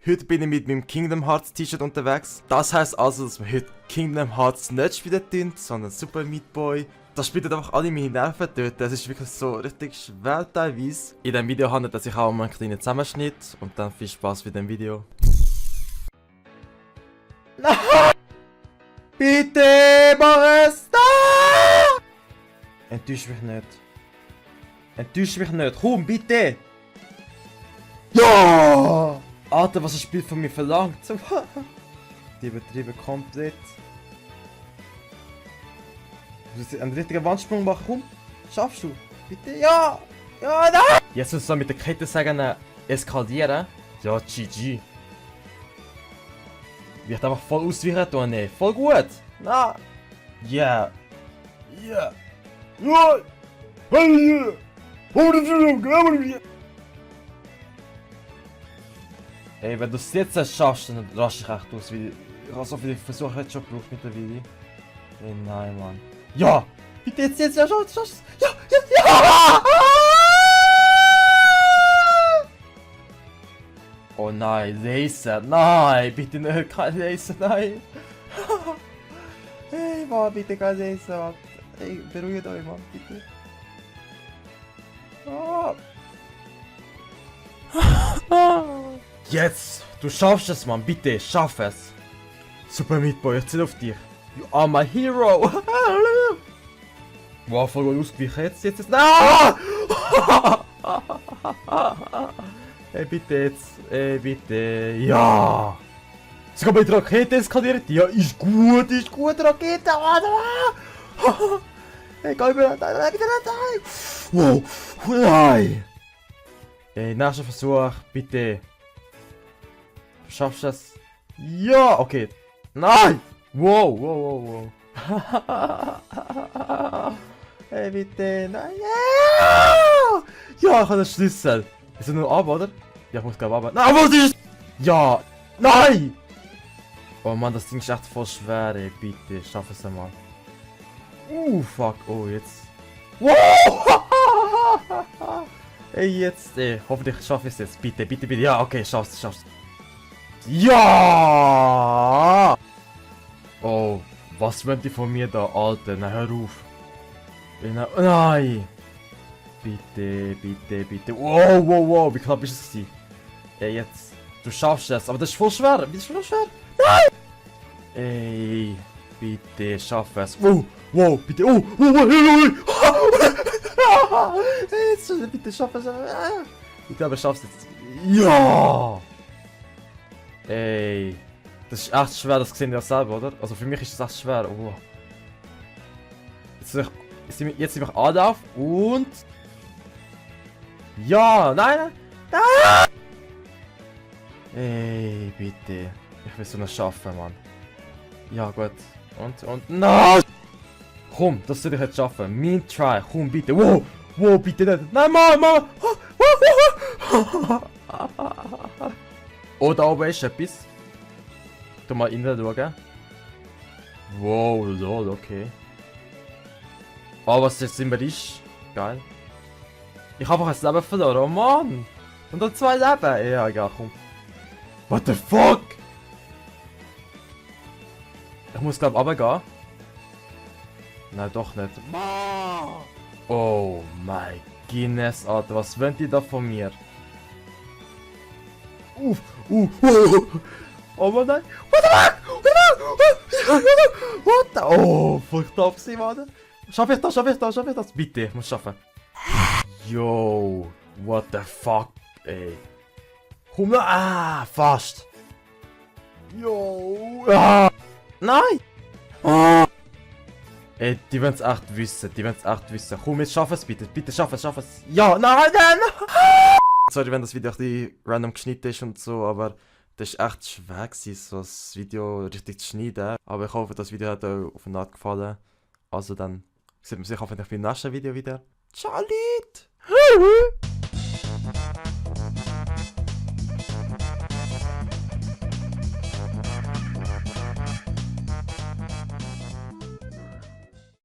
Heute bin ich mit meinem Kingdom Hearts T-Shirt unterwegs. Das heisst also, dass wir heute Kingdom Hearts nicht spielen tun, sondern Super Meat Boy. Das spielt einfach alle meine Nerven dort. Das ist wirklich so richtig schwer teilweise. In diesem Video handelt es sich auch um einen kleinen Zusammenschnitt. Und dann viel Spaß mit dem Video. Nein! Bitte, mach es! Nein! Enttäusch mich nicht. Enttäusch mich nicht. Komm, bitte! Ja! Alter, was das Spiel von mir verlangt. Die übertrieben komplett. Du musst einen richtigen Wandsprung machen. Komm, schaffst du? Bitte? Ja! Ja, nein! Jetzt musst du mit der Kette sagen, eskalieren. Ja, GG. Wird einfach voll ausweichen tun, ne? Voll gut! Na! Yeah! Yeah! Ja! Ey, wenn du es jetzt schaffst, dann rasch ich echt aus, weil ich habe so viele Versuche jetzt schon gebraucht mittlerweile. Ey, nein, Mann. Ja! Bitte jetzt, ja, schaffst ja, ja, ja! Oh nein, Laser, nein, bitte nicht, kein Laser, nein! Hey, Mann, bitte kein Laser, ey, beruhigt euch, Mann, bitte. Jetzt! Du schaffst es, Mann! Bitte, schaff es! Super Meat Boy, ich zähle auf dich! You are my hero! Wow, voll gut ausgewichen. Jetzt! Nein! Ey, bitte jetzt! Ey, bitte! Ja! Sogar mit Rakete eskaliert! Ja, ist gut, Rakete! Ey, geh über! Nein, bitte nein! Wow! Nein! Ey, nächster Versuch, bitte! Du schaffst das. Ja, okay. Nein! Wow. Hey, bitte. Nein. Ja! Ja, ich habe den Schlüssel. Ist er nur ab, oder? Ja, ich muss glaube ab. Nein, was ist? Ja! Nein! Oh Mann, das Ding ist echt voll schwer, ey. Bitte, schaff es einmal. Fuck. Oh, jetzt. Wow! Ey, jetzt, ey. Hoffentlich schaffe ich es jetzt. Bitte. Ja, okay, schaff's. Ja! Oh, was wollt ihr von mir da, Alter? Na, hör auf. Nein! Bitte. Wow. Wie knapp ist es gewesen? Ey, jetzt. Du schaffst es, aber das ist voll schwer. Nein! Ey, bitte, schaff es. Wow, bitte. Jetzt, bitte, schaff es. Ich glaube, ich schaff's jetzt. Ja! Ey, das ist echt schwer, das sehen wir selber, oder? Also für mich ist das echt schwer. Oh. Jetzt nehme ich Anlauf und... Ja, nein! Ey, bitte. Ich will es noch schaffen, Mann. Ja, gut. Und... Nein! Komm, das soll ich jetzt schaffen. Mein Try, komm, bitte. Wow, bitte nicht. Nein, Mann! Oh, da oben ist etwas. Tu mal innen schauen. Wow, lol, okay. Oh, was jetzt immer ist. Geil. Ich habe einfach ein Leben verloren, oh Mann! Und dann 2 Leben. Ja, egal, komm. What the fuck? Ich muss glaube runtergehen. Nein, doch nicht. Oh mein Guinness, Alter, was wollt ihr da von mir? Oh Mann, nein! What the? Oh, voll knapp gewesen, Mann! Schaff ich das? Bitte, ich muss schaffen. Yo, what the fuck, ey. Komm, fast. Yo, nein! Ey, die wollen es echt wissen, Komm, jetzt schaff es bitte, schaff es. Ja, nein! Sorry, wenn das Video ein bisschen random geschnitten ist und so, aber das war echt schwer gewesen, so das Video richtig zu schneiden. Aber ich hoffe, das Video hat euch auf eine Art gefallen. Also dann sieht man sich hoffentlich beim nächsten Video wieder. Ciao, Leute!